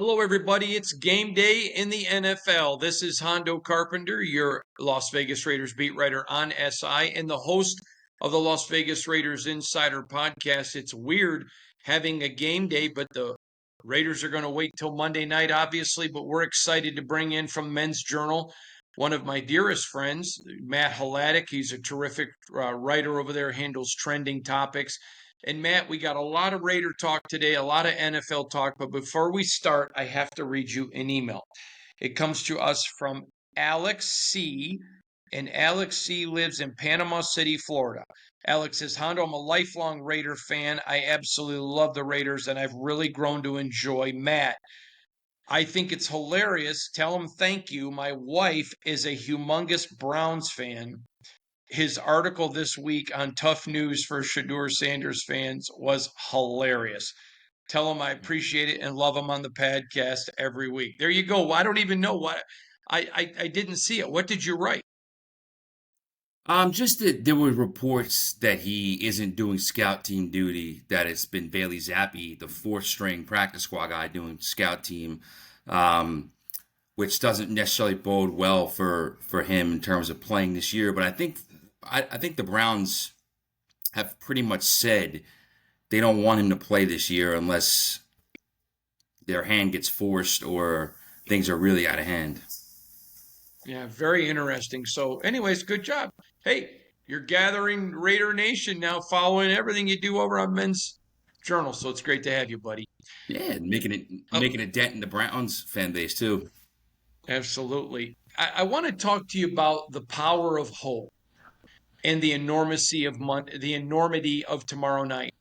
Hello, everybody. It's game day in the NFL. This is Hondo Carpenter, your Las Vegas Raiders beat writer on SI and the host of the Las Vegas Raiders Insider Podcast. It's weird having a game day, but the Raiders are going to wait till Monday night, obviously. But we're excited to bring in from Men's Journal one of my dearest friends, Matt Hladek. He's a terrific writer over there, handles trending topics. And Matt, we got a lot of Raider talk today, a lot of NFL talk. But before we start, I have to read you an email. It comes to us from Alex C. And Alex C. lives in Panama City, Florida. Alex says, Hondo, I'm a lifelong Raider fan. I absolutely love the Raiders, and I've really grown to enjoy Matt. I think it's hilarious. Tell him thank you. My wife is a humongous Browns fan. His article this week on Tough News for Shedeur Sanders fans was hilarious. Tell him I appreciate it and love him on the podcast every week. There you go. I don't even know what I didn't see it. What did you write? Just that there were reports that he isn't doing scout team duty, that it's been Bailey Zappi, the fourth string practice squad guy, doing scout team, um, which doesn't necessarily bode well for him in terms of playing this year. But I think the Browns have pretty much said they don't want him to play this year unless their hand gets forced or things are really out of hand. Yeah, very interesting. So, anyways, good job. Hey, you're gathering Raider Nation now, following everything you do over on Men's Journal. So it's great to have you, buddy. Yeah, making it Oh, making a dent in the Browns fan base too. absolutely. I want to talk to you about the power of hope and the enormity of tomorrow night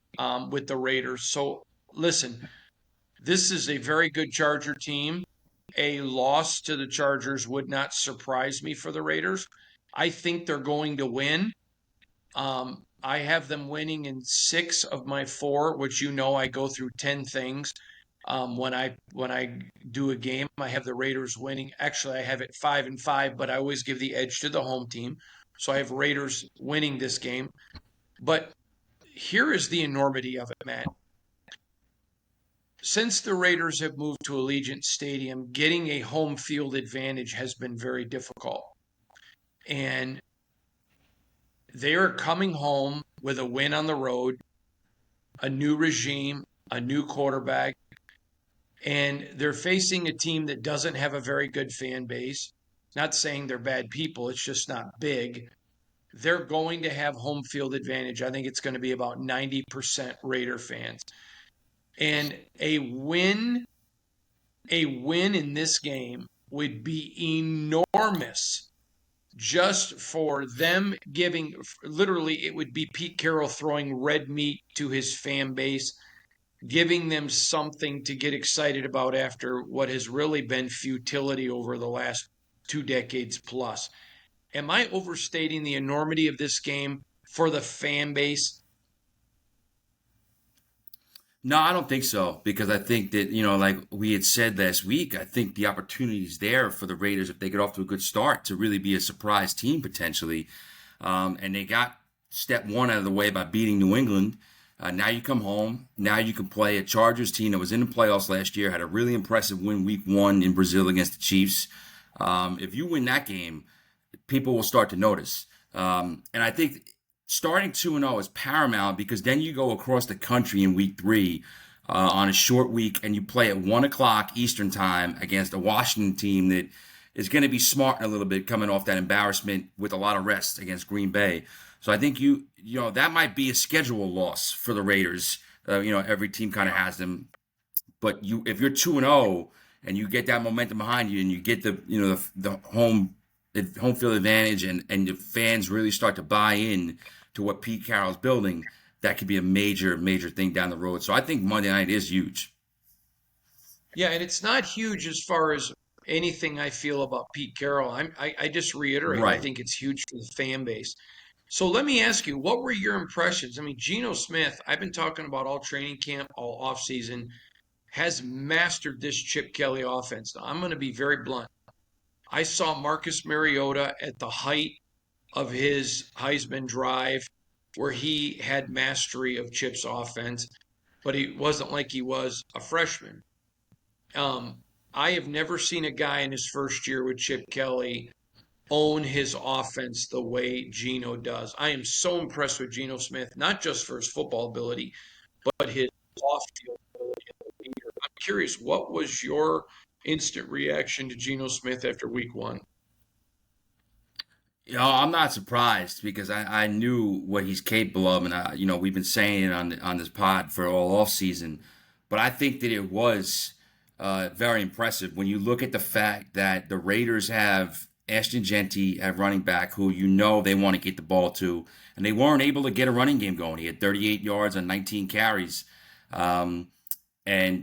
with the Raiders. So listen, this is a very good Charger team. A loss to the Chargers would not surprise me for the Raiders. I think they're going to win. I have them winning in six of my four, which I go through 10 things. When I do a game, I have the Raiders winning. Actually, I have it 5-5, but I always give the edge to the home team. So I have Raiders winning this game. But here is the enormity of it, Matt. Since the Raiders have moved to Allegiant Stadium, getting a home field advantage has been very difficult. And they are coming home with a win on the road, a new regime, a new quarterback, and they're facing a team that doesn't have a very good fan base. Not saying they're bad people, it's just not big. They're going to have home field advantage. I think it's going to be about 90% Raider fans. And a win in this game would be enormous just for them giving, literally, it would be Pete Carroll throwing red meat to his fan base, giving them something to get excited about after what has really been futility over the last 2 decades plus. Am I overstating the enormity of this game for the fan base? No, I don't think so because I think that, like we had said last week, I think the opportunity is there for the Raiders if they get off to a good start to really be a surprise team potentially. And they got step one out of the way by beating New England. Now you come home. Now you can play a Chargers team that was in the playoffs last year, had a really impressive win week one in Brazil against the Chiefs. If you win that game, people will start to notice. And I think starting 2-0 is paramount because then you go across the country in week three on a short week and you play at 1 o'clock Eastern time against a Washington team that is going to be smarting a little bit coming off that embarrassment with a lot of rest against Green Bay. So I think that might be a schedule loss for the Raiders. Every team kind of has them, but if you're 2-0 and you get that momentum behind you and you get the home field advantage and the fans really start to buy in to what Pete Carroll's building, that could be a major, major thing down the road. So I think Monday night is huge. Yeah, and it's not huge as far as anything I feel about Pete Carroll. I just reiterate, I Right. think it's huge for the fan base. So let me ask you, what were your impressions? I mean, Gino Smith, I've been talking about all training camp, all offseason, has mastered this Chip Kelly offense. Now, I'm going to be very blunt. I saw Marcus Mariota at the height of his Heisman drive where he had mastery of Chip's offense, but he wasn't like he was a freshman. Um, I have never seen a guy in his first year with Chip Kelly own his offense the way Gino does. I am so impressed with Gino Smith, not just for his football ability, but his off-field ability as a leader. I'm curious, what was your instant reaction to Geno Smith after week one? I'm not surprised because I knew what he's capable of, and we've been saying it on this pod for all off season. But I think that it was very impressive when you look at the fact that the Raiders have Ashton Genty at running back, who they want to get the ball to, and they weren't able to get a running game going. He had 38 yards on 19 carries, and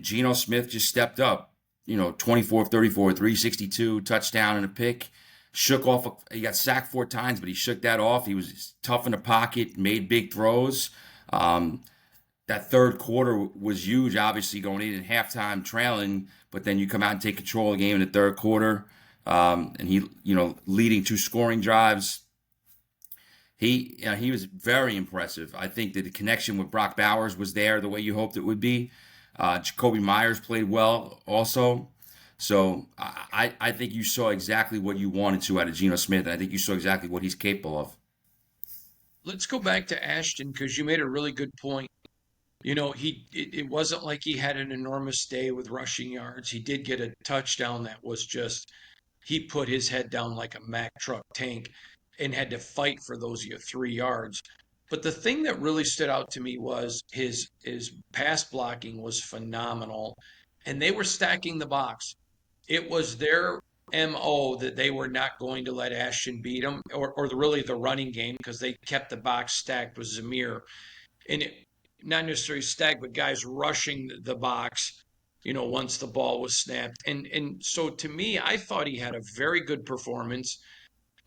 Geno Smith just stepped up. 24 of 34, 362, touchdown and a pick. He got sacked 4 times, but he shook that off. He was tough in the pocket, made big throws. Um, that third quarter was huge, obviously going in at halftime trailing, but then you come out and take control of the game in the third quarter. And leading 2 scoring drives. He was very impressive. I think that the connection with Brock Bowers was there the way you hoped it would be. Jacoby Myers played well also. So I think you saw exactly what you wanted to out of Geno Smith, and I think you saw exactly what he's capable of. Let's go back to Ashton because you made a really good point. It wasn't like he had an enormous day with rushing yards. He did get a touchdown that was just he put his head down like a Mack truck tank and had to fight for those 3 yards. But the thing that really stood out to me was his pass blocking was phenomenal, and they were stacking the box. It was their MO that they were not going to let Ashton beat them, or really the running game, because they kept the box stacked with Zamir. And not necessarily stacked, but guys rushing the box, once the ball was snapped. And so to me, I thought he had a very good performance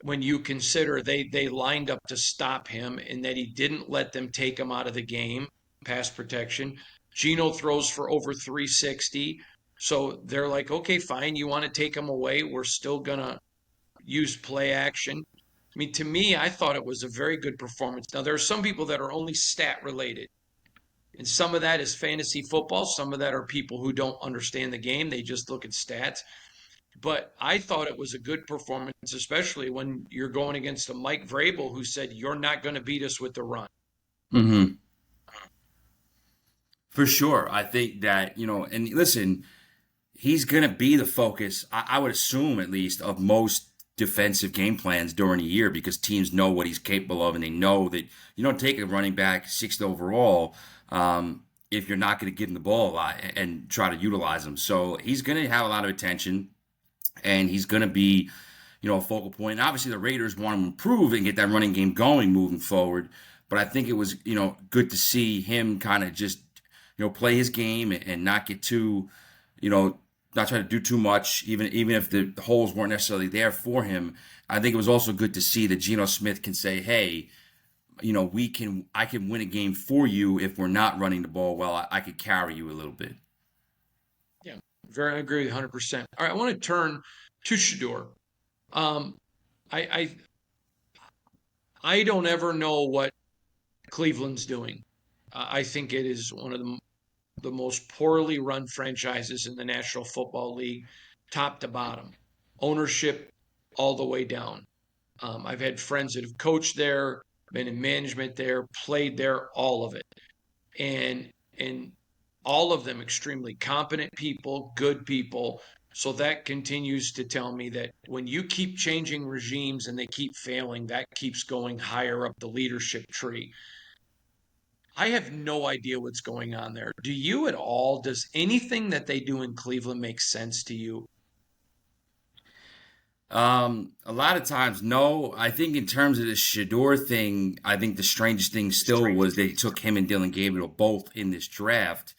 when you consider they lined up to stop him and that he didn't let them take him out of the game, pass protection. Gino throws for over 360. So they're like, okay, fine, you want to take him away. We're still going to use play action. I mean, to me, I thought it was a very good performance. Now, there are some people that are only stat related, and some of that is fantasy football. Some of that are people who don't understand the game. They just look at stats. But I thought it was a good performance, especially when you're going against a Mike Vrabel who said, you're not going to beat us with the run. Hmm. For sure. I think that, and listen, he's going to be the focus, I would assume at least, of most defensive game plans during the year because teams know what he's capable of and they know that you don't take a running back 6th overall if you're not going to give him the ball a lot and try to utilize him. So he's going to have a lot of attention and he's going to be, a focal point. And obviously, the Raiders want him to improve and get that running game going moving forward. But I think it was, good to see him kind of just, play his game and not get too, not try to do too much, even if the holes weren't necessarily there for him. I think it was also good to see that Geno Smith can say, "Hey, I can win a game for you if we're not running the ball well. I could carry you a little bit." Yeah, very I agree with 100%. All right, I want to turn to Shador. Um, I I don't ever know what Cleveland's doing. I think it is one of the most poorly run franchises in the National Football League, top to bottom. Ownership all the way down. I've had friends that have coached there, been in management there, played there, all of it. And all of them extremely competent people, good people. So that continues to tell me that when you keep changing regimes and they keep failing, that keeps going higher up the leadership tree. I have no idea what's going on there. Do you at all? Does anything that they do in Cleveland make sense to you? A lot of times, no. I think in terms of the Shador thing, I think the strangest thing still was they took him and Dylan Gabriel both in this draft.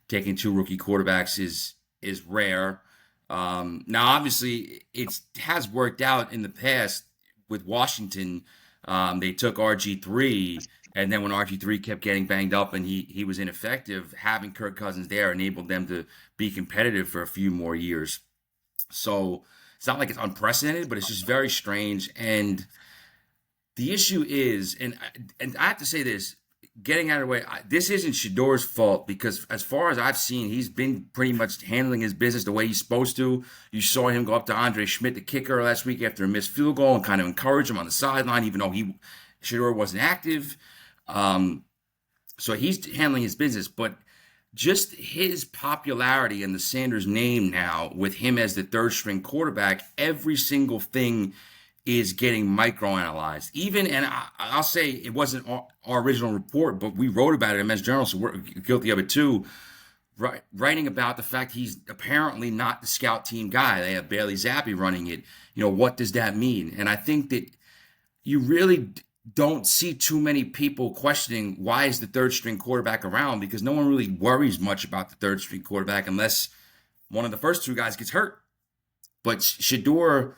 Taking 2 rookie quarterbacks is rare. Now, obviously, it has worked out in the past with Washington. They took RG3, and then when RG3 kept getting banged up and he was ineffective, having Kirk Cousins there enabled them to be competitive for a few more years. So it's not like it's unprecedented, but it's just very strange. And the issue is, and I have to say this, getting out of the way, this isn't Shador's fault because, as far as I've seen, he's been pretty much handling his business the way he's supposed to. You saw him go up to Andre Schmidt, the kicker, last week after a missed field goal and kind of encourage him on the sideline, even though Shador wasn't active. So he's handling his business, but just his popularity and the Sanders name now, with him as the third string quarterback, every single thing is getting microanalyzed. Even, and I'll say it wasn't our original report, but we wrote about it in Men's Journal, so we're guilty of it too. Writing about the fact he's apparently not the scout team guy. They have Bailey Zappi running it. What does that mean? And I think that you really don't see too many people questioning why is the third string quarterback around, because no one really worries much about the third string quarterback unless one of the first two guys gets hurt. But Shador,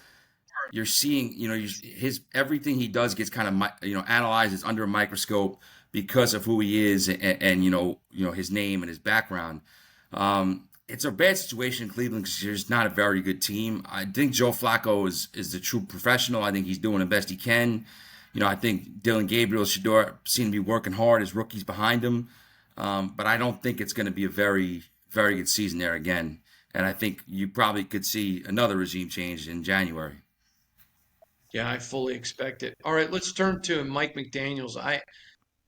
you're seeing, his everything he does gets kind of, analyzed. It's under a microscope because of who he is and his name and his background. It's a bad situation in Cleveland because there's not a very good team. I think Joe Flacco is the true professional. I think he's doing the best he can. I think Dylan Gabriel, Shador seem to be working hard as rookies behind him. But I don't think it's going to be a very, very good season there again. And I think you probably could see another regime change in January. Yeah, I fully expect it. All right, let's turn to Mike McDaniels.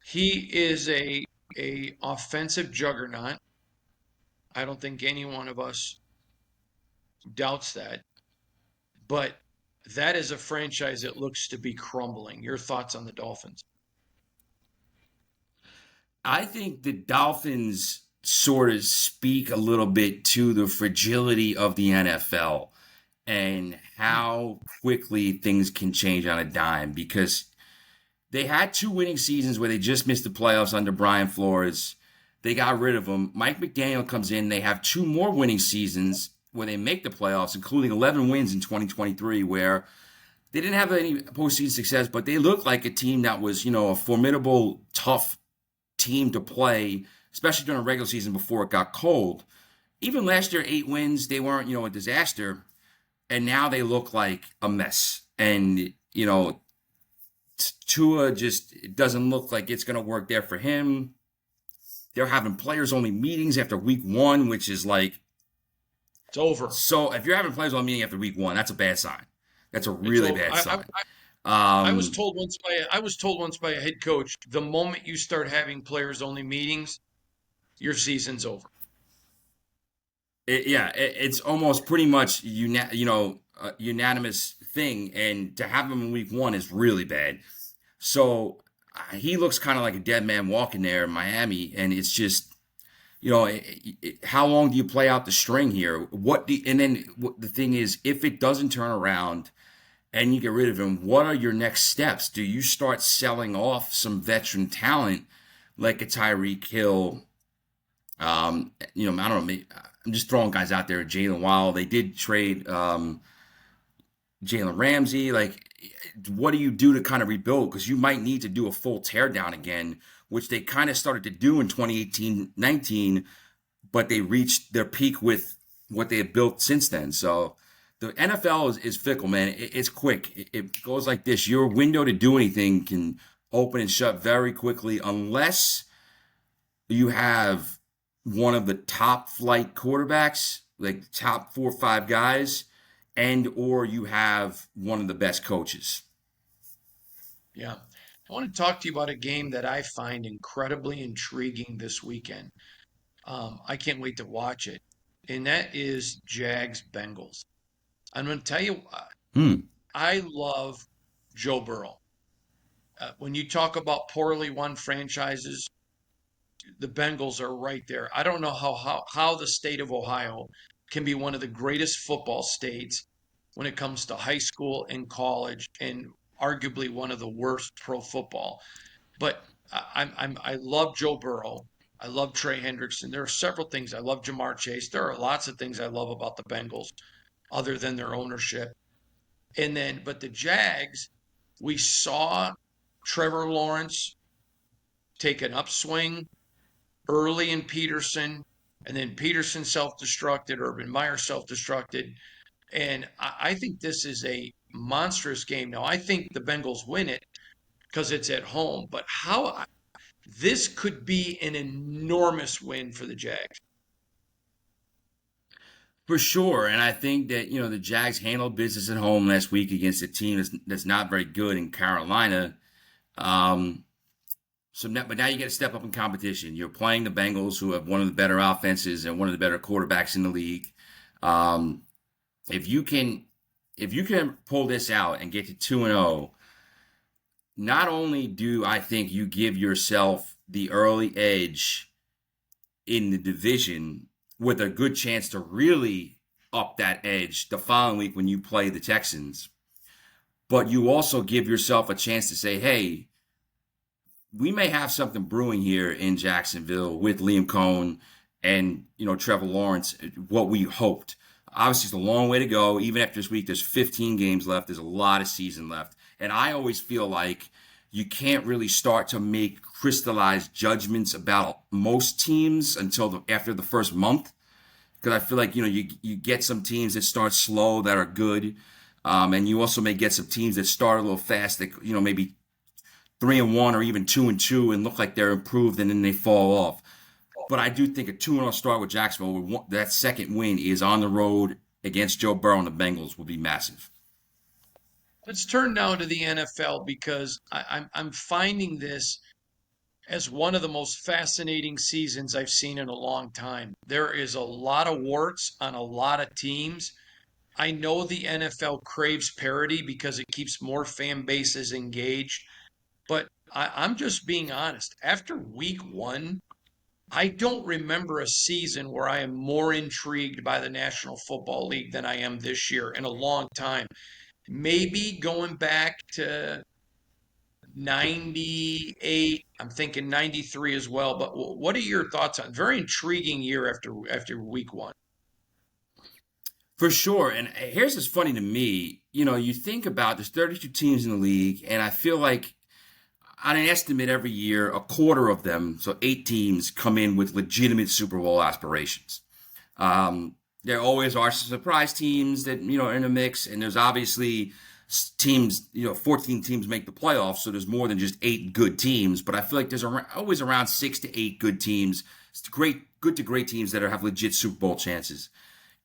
He is a offensive juggernaut. I don't think any one of us doubts that. But that is a franchise that looks to be crumbling. Your thoughts on the Dolphins? I think the Dolphins sort of speak a little bit to the fragility of the NFL and how quickly things can change on a dime, because they had two winning seasons where they just missed the playoffs under Brian Flores. They got rid of him. Mike McDaniel comes in. They have two more winning seasons where they make the playoffs, including 11 wins in 2023, where they didn't have any postseason success, but they looked like a team that was, a formidable, tough team to play, especially during the regular season before it got cold. Even last year, 8 wins, they weren't, a disaster. And now they look like a mess. And, Tua just, it doesn't look like it's going to work there for him. They're having players-only meetings after week 1, which is like, it's over. So if you're having players-only meeting after week 1, that's a bad sign. That's a really bad sign. I was told once by a head coach, the moment you start having players-only meetings, your season's over. It's almost pretty much unanimous thing, and to have him in week 1 is really bad. So he looks kind of like a dead man walking there in Miami, and it's just, how long do you play out the string here? The thing is, if it doesn't turn around and you get rid of him, what are your next steps? Do you start selling off some veteran talent like a Tyreek Hill? I don't know. I'm just throwing guys out there. Jalen Waddle. They did trade Jalen Ramsey. Like, what do you do to kind of rebuild? Because you might need to do a full teardown again, which they kind of started to do in 2018-19, but they reached their peak with what they have built since then. So the NFL is fickle, man. It's quick. It goes like this. Your window to do anything can open and shut very quickly unless you have one of the top flight quarterbacks, like top 4 or 5 guys, and or you have one of the best coaches. Yeah. I want to talk to you about a game that I find incredibly intriguing this weekend. I can't wait to watch it. And that is Jags Bengals. I'm going to tell you, I love Joe Burrow. When you talk about poorly run franchises, the Bengals are right there. I don't know how the state of Ohio can be one of the greatest football states when it comes to high school and college, and arguably one of the worst pro football. But I love Joe Burrow. I love Trey Hendrickson. There are several things. I love Jamar Chase. There are lots of things I love about the Bengals other than their ownership. But the Jags, we saw Trevor Lawrence take an upswing early in Peterson, and then Peterson self-destructed, Urban Meyer self-destructed. And I think this is a monstrous game. Now, I think the Bengals win it because it's at home. But this could be an enormous win for the Jags. For sure. And I think that, the Jags handled business at home last week against a team that's not very good in Carolina. Um, but now you get to step up in competition. You're playing the Bengals, who have one of the better offenses and one of the better quarterbacks in the league. Um, if you can, if you can pull this out and get to 2-0, not only do I think you give yourself the early edge in the division with a good chance to really up that edge the following week when you play the Texans, but you also give yourself a chance to say, hey, we may have something brewing here in Jacksonville with Liam Cohn and Trevor Lawrence. What we hoped. Obviously, it's a long way to go. Even after this week, there's 15 games left. There's a lot of season left, and I always feel like you can't really start to make crystallized judgments about most teams until after the first month. Because I feel like you get some teams that start slow that are good, and you also may get some teams that start a little fast that maybe 3-1 or even 2-2 and look like they're improved, and then they fall off. But I do think a 2-0 start with Jacksonville, that second win is on the road against Joe Burrow and the Bengals, will be massive. Let's turn now to the NFL because I'm finding this as one of the most fascinating seasons I've seen in a long time. There is a lot of warts on a lot of teams. I know the NFL craves parity because it keeps more fan bases engaged, but I'm just being honest. After week one, I don't remember a season where I am more intrigued by the National Football League than I am this year in a long time. Maybe going back to 98, I'm thinking 93 as well, but what are your thoughts on very intriguing year after week one? For sure. And here's what's funny to me. You think about there's 32 teams in the league, and I feel like on an estimate every year, a quarter of them, so 8 teams, come in with legitimate Super Bowl aspirations. There always are some surprise teams that, are in the mix, and there's obviously teams, 14 teams make the playoffs, so there's more than just 8 good teams, but I feel like there's always around 6 to 8 good teams. It's good to great teams that have legit Super Bowl chances.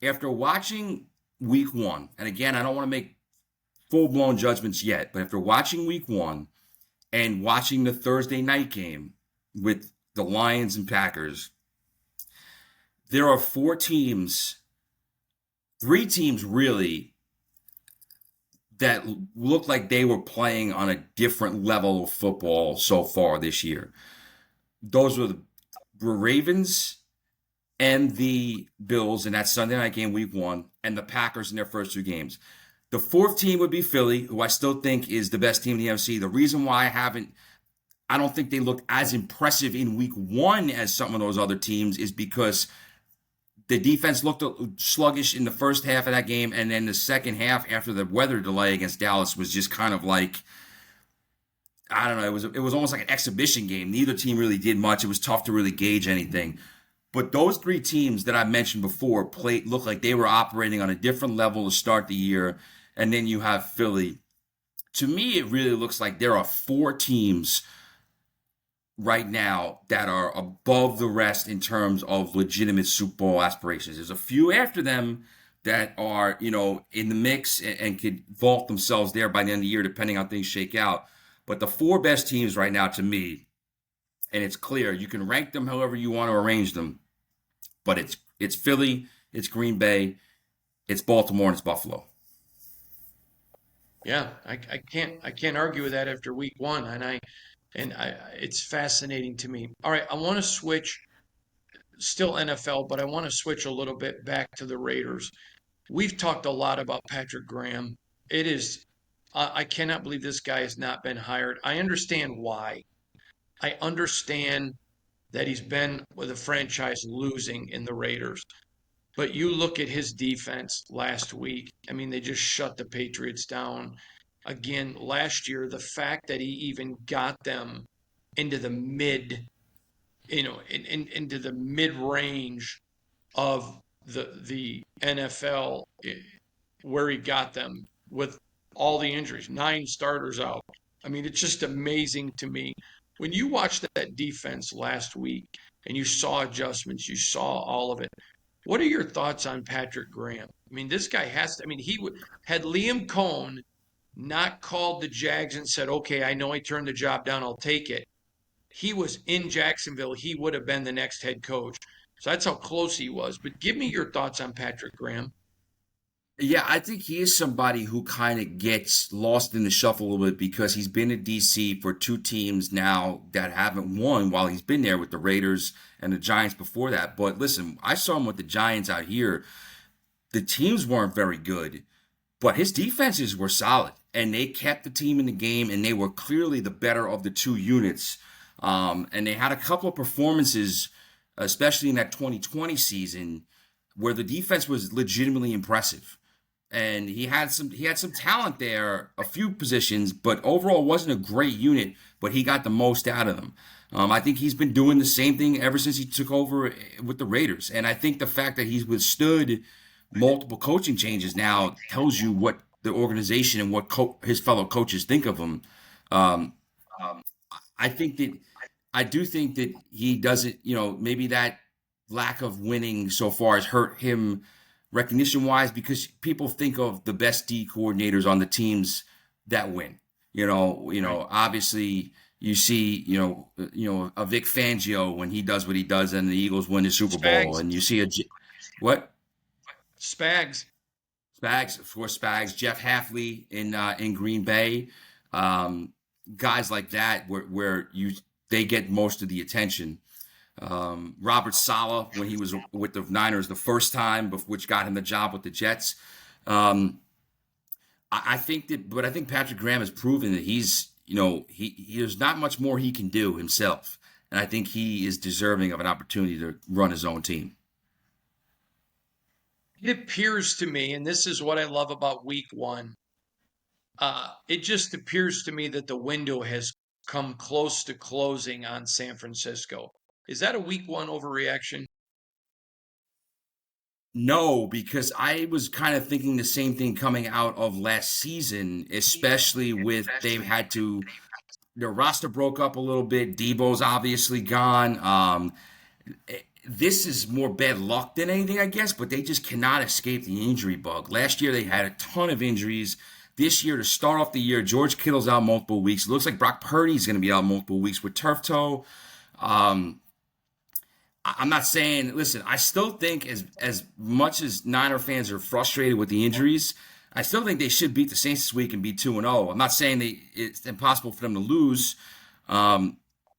After watching week one, and again, I don't want to make full-blown judgments yet, but after watching week one, and watching the Thursday night game with the Lions and Packers, there are 4 teams, 3 teams really, that look like they were playing on a different level of football so far this year. Those were the Ravens and the Bills in that Sunday night game week one, and the Packers in their first 2 games. The 4th team would be Philly, who I still think is the best team in the NFC. The reason why I don't think they look as impressive in week one as some of those other teams is because the defense looked sluggish in the first half of that game, and then the second half after the weather delay against Dallas was just kind of like, I don't know, it was almost like an exhibition game. Neither team really did much. It was tough to really gauge anything. But those 3 teams that I mentioned before looked like they were operating on a different level to start the year. And then you have Philly. To me, it really looks like there are 4 teams right now that are above the rest in terms of legitimate Super Bowl aspirations. There's a few after them that are, in the mix and could vault themselves there by the end of the year, depending on how things shake out. But the 4 best teams right now, to me, and it's clear, you can rank them however you want to arrange them, but it's Philly, it's Green Bay, it's Baltimore, and it's Buffalo. Yeah, I can't argue with that after week one, and it's fascinating to me. All right, I want to switch, still NFL, but I want to switch a little bit back to the Raiders. We've talked a lot about Patrick Graham. It is, I cannot believe this guy has not been hired. I understand why. I understand that he's been with a franchise losing in the Raiders. But you look at his defense last week. I mean, they just shut the Patriots down. Again, last year, the fact that he even got them into the mid, into the mid range of the NFL, where he got them with all the injuries, 9 starters out. I mean, it's just amazing to me. when you watched that defense last week and you saw adjustments, you saw all of it. What are your thoughts on Patrick Graham? I mean, this guy has to, I mean, had Liam Cohn not called the Jags and said, okay, I know I turned the job down, I'll take it. He was in Jacksonville, he would have been the next head coach. So that's how close he was. But give me your thoughts on Patrick Graham. Yeah, I think he is somebody who kind of gets lost in the shuffle a little bit because he's been in DC for two teams now that haven't won while he's been there with the Raiders and the Giants before that. But listen, I saw him with the Giants out here. The teams weren't very good, but his defenses were solid and they kept the team in the game and they were clearly the better of the two units. And they had a couple of performances, especially in that 2020 season, where the defense was legitimately impressive and he had some talent there, a few positions, but overall wasn't a great unit. But he got the most out of them. I think he's been doing the same thing ever since he took over with the Raiders, and I think the fact that he's withstood multiple coaching changes now tells you what the organization and what his fellow coaches think of him. Um, I think that I do think that he doesn't, maybe that lack of winning so far has hurt him recognition wise because people think of the best D coordinators on the teams that win. Right. Obviously you see, a Vic Fangio when he does what he does and the Eagles win the Super Bowl, Spags. and you see what Spags. Spags, of course, Spags, Jeff Halfley in Green Bay, um, guys like that where you they get most of the attention. Robert Saleh when he was with the Niners the first time, which got him the job with the Jets. Um, I think but I think Patrick Graham has proven that there's not much more he can do himself, and I think he is deserving of an opportunity to run his own team. It appears to me, and this is what I love about week one, it just appears to me that the window has come close to closing on San Francisco. Is that a week one overreaction? No, because I was kind of thinking the same thing coming out of last season, especially with they've had to their roster broke up a little bit. Debo's obviously gone. This is more bad luck than anything, I guess, but they just cannot escape the injury bug. Last year they had a ton of injuries. This year, to start off the year, George Kittle's out multiple weeks. It looks like Brock Purdy's going to be out multiple weeks with turf toe. Um, I'm not saying, listen, I still think as much as Niner fans are frustrated with the injuries, I still think they should beat the Saints this week and be 2-0. I'm not saying it's impossible for them to lose, um,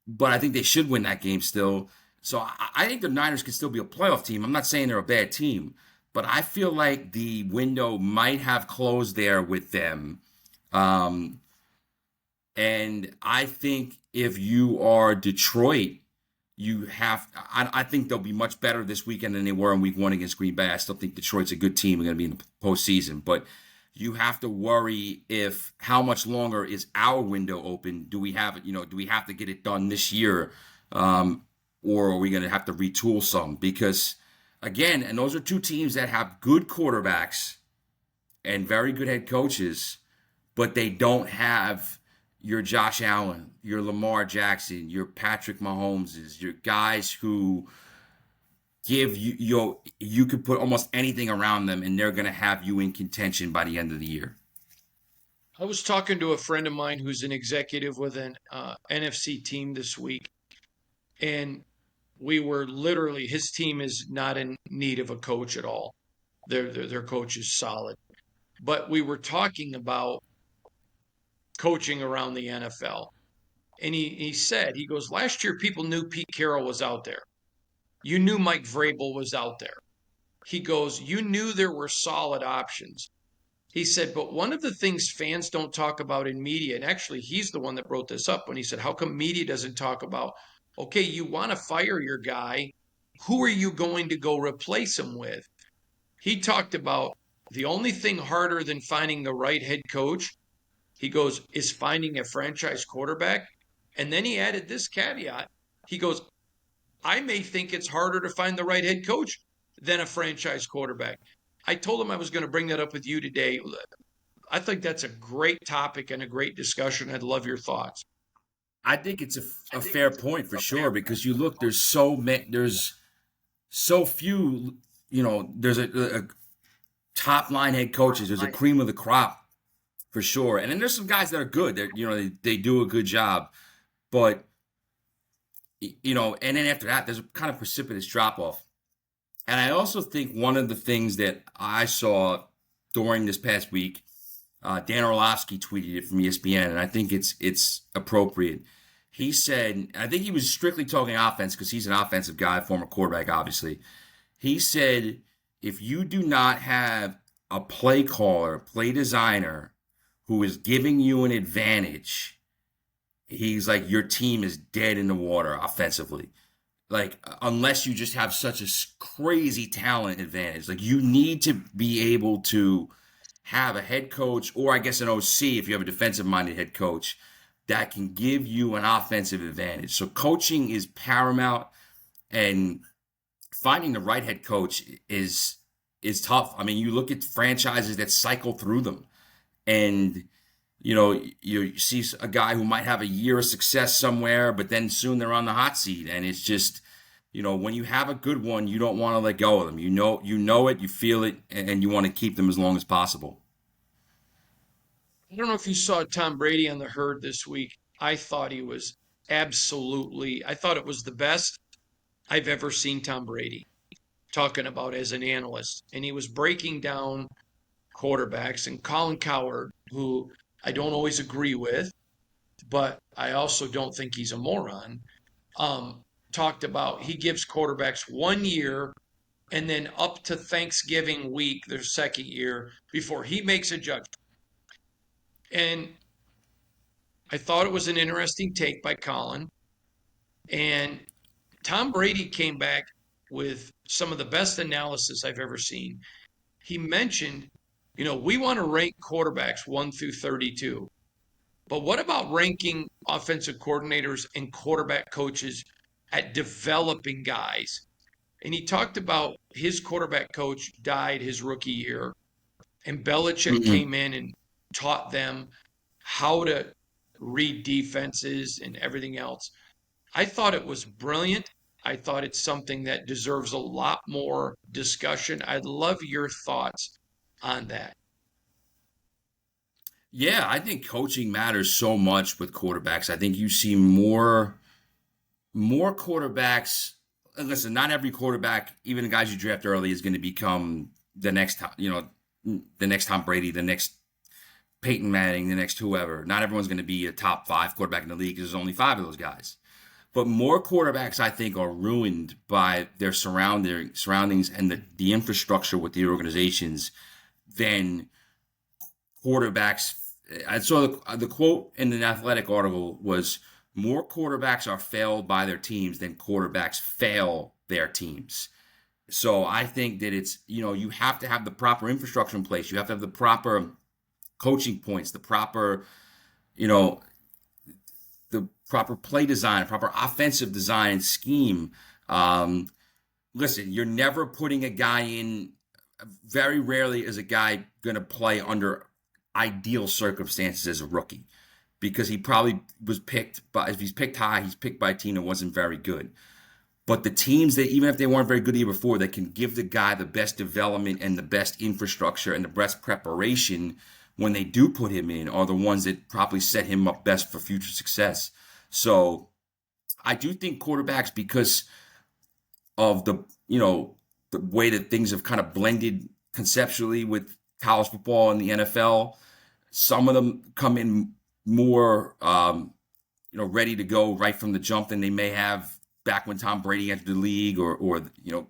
but I think they should win that game still. So I think the Niners can still be a playoff team. I'm not saying they're a bad team, but I feel like the window might have closed there with them. Um, and I think if you are Detroit, I think they'll be much better this weekend than they were in week one against Green Bay. I still think Detroit's a good team and going to be in the postseason, but you have to worry if how much longer is our window open? Do we have it? Do we have to get it done this year? Or are we going to have to retool some? Because again, and those are two teams that have good quarterbacks and very good head coaches, but they don't have your Josh Allen, your Lamar Jackson, your Patrick Mahomeses, your guys who give you could put almost anything around them and they're going to have you in contention by the end of the year. I was talking to a friend of mine who's an executive with an NFC team this week, and we were literally, his team is not in need of a coach at all. Their coach is solid. But we were talking about coaching around the NFL. And he said, he goes, last year people knew Pete Carroll was out there. You knew Mike Vrabel was out there. He goes, you knew there were solid options. He said, but one of the things fans don't talk about in media, and actually he's the one that brought this up when he said, how come media doesn't talk about, okay, you want to fire your guy. Who are you going to go replace him with? He talked about the only thing harder than finding the right head coach, he goes, is finding a franchise quarterback. And then he added this caveat. He goes, I may think it's harder to find the right head coach than a franchise quarterback. I told him I was going to bring that up with you today. I think that's a great topic and a great discussion. I'd love your thoughts. I think it's a fair point for sure because you look, there's so few, there's a top line head coaches. There's a cream of the crop for sure, and then there's some guys that are good. They do a good job, but and then after that, there's a kind of precipitous drop off. And I also think one of the things that I saw during this past week, Dan Orlovsky tweeted it from ESPN, and I think it's appropriate. He said, I think he was strictly talking offense because he's an offensive guy, former quarterback, obviously. He said, if you do not have a play caller, play designer who is giving you an advantage, he's like, your team is dead in the water offensively. Like, unless you just have such a crazy talent advantage, like you need to be able to have a head coach, or I guess an OC if you have a defensive minded head coach that can give you an offensive advantage. So coaching is paramount, and finding the right head coach is tough. I mean, you look at franchises that cycle through them, and you see a guy who might have a year of success somewhere, but then soon they're on the hot seat, and it's just, when you have a good one, you don't want to let go of them. You know it, you feel it, and you want to keep them as long as possible. I don't know if you saw Tom Brady on the herd this week. I thought he was I thought it was the best I've ever seen Tom Brady talking about as an analyst. And he was breaking down quarterbacks, and Colin Cowherd, who I don't always agree with, but I also don't think he's a moron, talked about he gives quarterbacks 1 year and then up to Thanksgiving week, their second year, before he makes a judgment. And I thought it was an interesting take by Colin. And Tom Brady came back with some of the best analysis I've ever seen. He mentioned, we want to rank quarterbacks 1 through 32. But what about ranking offensive coordinators and quarterback coaches at developing guys? And he talked about his quarterback coach died his rookie year, and Belichick Mm-hmm. came in and taught them how to read defenses and everything else. I thought it was brilliant. I thought it's something that deserves a lot more discussion. I'd love your thoughts on that. Yeah, I think coaching matters so much with quarterbacks. I think you see more quarterbacks. And listen, not every quarterback, even the guys you draft early, is going to become the next Tom Brady, the next Peyton Manning, the next whoever. Not everyone's going to be a top 5 quarterback in the league because there's only 5 of those guys. But more quarterbacks, I think, are ruined by their surroundings and the infrastructure with the organizations than quarterbacks. I saw the quote in an Athletic article was, more quarterbacks are failed by their teams than quarterbacks fail their teams. So I think that it's, you have to have the proper infrastructure in place. You have to have the proper coaching points, the proper, the proper play design, proper offensive design scheme. Listen, you're never putting a guy in, very rarely is a guy going to play under ideal circumstances as a rookie, because he probably was picked by, if he's picked high, he's picked by a team that wasn't very good. But the teams that, even if they weren't very good the year before, that can give the guy the best development and the best infrastructure and the best preparation when they do put him in, are the ones that probably set him up best for future success. So I do think quarterbacks, because of the way that things have kind of blended conceptually with college football and the NFL, some of them come in more ready to go right from the jump than they may have back when Tom Brady entered the league, or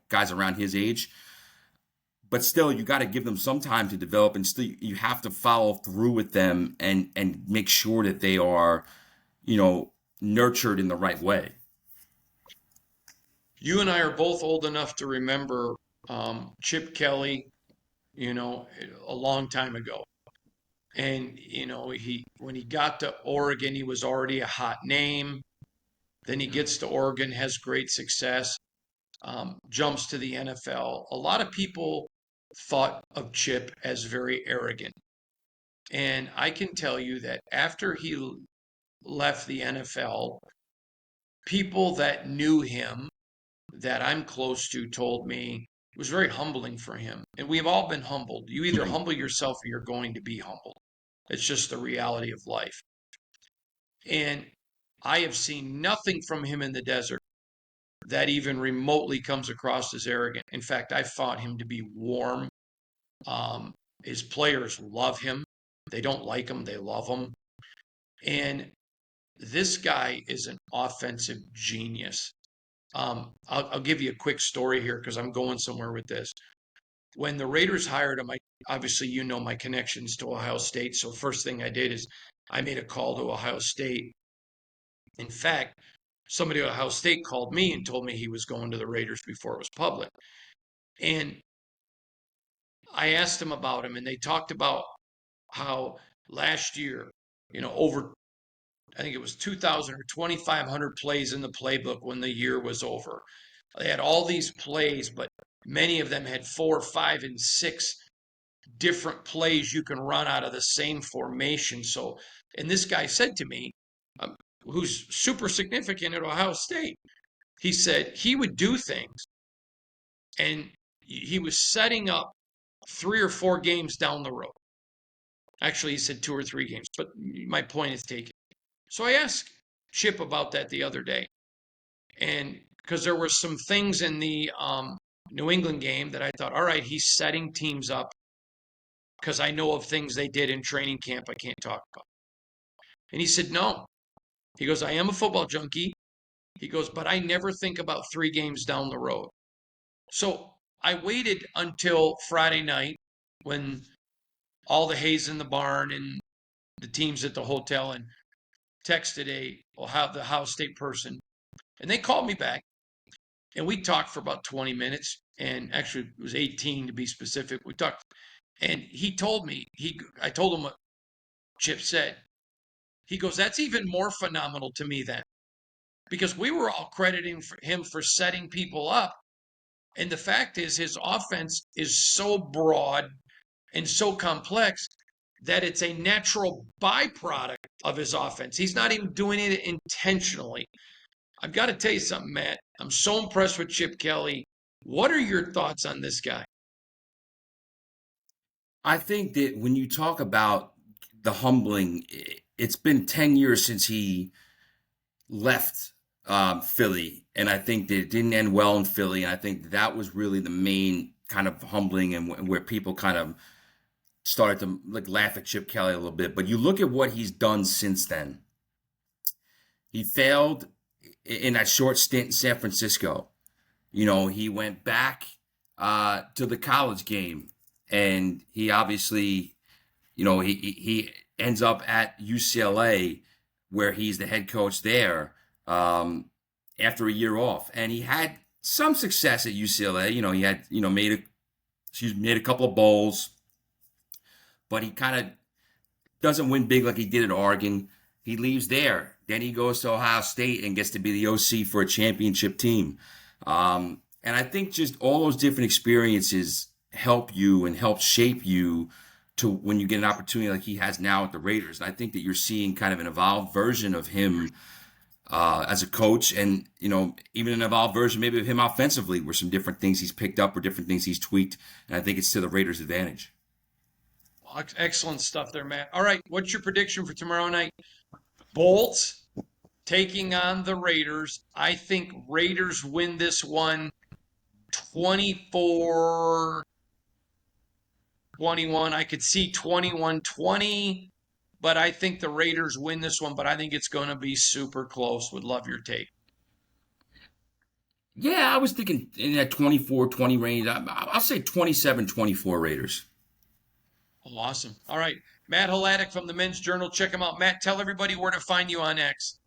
guys around his age. But still, you got to give them some time to develop, and still you have to follow through with them and make sure that they are nurtured in the right way. You and I are both old enough to remember Chip Kelly, a long time ago. And, when he got to Oregon, he was already a hot name. Then he gets to Oregon, has great success, jumps to the NFL. A lot of people thought of Chip as very arrogant. And I can tell you that after he left the NFL, people that knew him that I'm close to told me it was very humbling for him. And we've all been humbled. You either humble yourself or you're going to be humbled. It's just the reality of life. And I have seen nothing from him in the desert that even remotely comes across as arrogant. In fact, I found him to be warm. Um, his players love him. They don't like him, they love him. And this guy is an offensive genius. I'll give you a quick story here because I'm going somewhere with this. When the Raiders hired him, obviously you know my connections to Ohio State. So first thing I did is I made a call to Ohio State. In fact, somebody at Ohio State called me and told me he was going to the Raiders before it was public. And I asked them about him, and they talked about how last year, over, I think it was 2,000 or 2,500 plays in the playbook when the year was over. They had all these plays, but many of them had 4, 5, and 6 different plays you can run out of the same formation. So, and this guy said to me, who's super significant at Ohio State, he said he would do things and he was setting up 3 or 4 games down the road. Actually, he said 2 or 3 games, but my point is taken. So I asked Chip about that the other day. And because there were some things in the New England game that I thought, all right, he's setting teams up because I know of things they did in training camp I can't talk about. And he said, no. He goes, I am a football junkie. He goes, but I never think about 3 games down the road. So I waited until Friday night when all the hay's in the barn and the team's at the hotel and texted the Ohio State person. And they called me back and we talked for about 20 minutes. And actually it was 18 to be specific. We talked and he told me, I told him what Chip said. He goes, that's even more phenomenal to me then. Because we were all crediting him for setting people up. And the fact is, his offense is so broad and so complex that it's a natural byproduct of his offense. He's not even doing it intentionally. I've got to tell you something, Matt. I'm so impressed with Chip Kelly. What are your thoughts on this guy? I think that when you talk about the humbling, it's been 10 years since he left Philly, and I think that it didn't end well in Philly. And I think that was really the main kind of humbling and where people kind of started to like laugh at Chip Kelly a little bit. But you look at what he's done since then. He failed in that short stint in San Francisco. He went back to the college game, and he obviously, he ends up at UCLA, where he's the head coach there after a year off, and he had some success at UCLA. He had made a couple of bowls, but he kind of doesn't win big like he did at Oregon. He leaves there. Then he goes to Ohio State and gets to be the OC for a championship team. And I think just all those different experiences help you and help shape you to when you get an opportunity like he has now at the Raiders. And I think that you're seeing kind of an evolved version of him as a coach, and even an evolved version maybe of him offensively, where some different things he's picked up or different things he's tweaked. And I think it's to the Raiders' advantage. Excellent stuff there, Matt. All right, what's your prediction for tomorrow night? Bolts taking on the Raiders. I think Raiders win this one 24-21. I could see 21-20, but I think the Raiders win this one, but I think it's going to be super close. Would love your take. Yeah, I was thinking in that 24-20 range. I'll say 27-24 Raiders. Oh, awesome. All right. Matt Hladek from the Men's Journal. Check him out. Matt, tell everybody where to find you on X.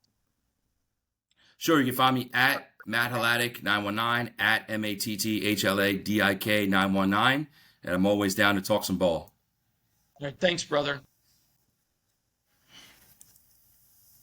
Sure, you can find me at Matt Hladek 919, at MATTHLADIK 919, and I'm always down to talk some ball. All right. Thanks, brother.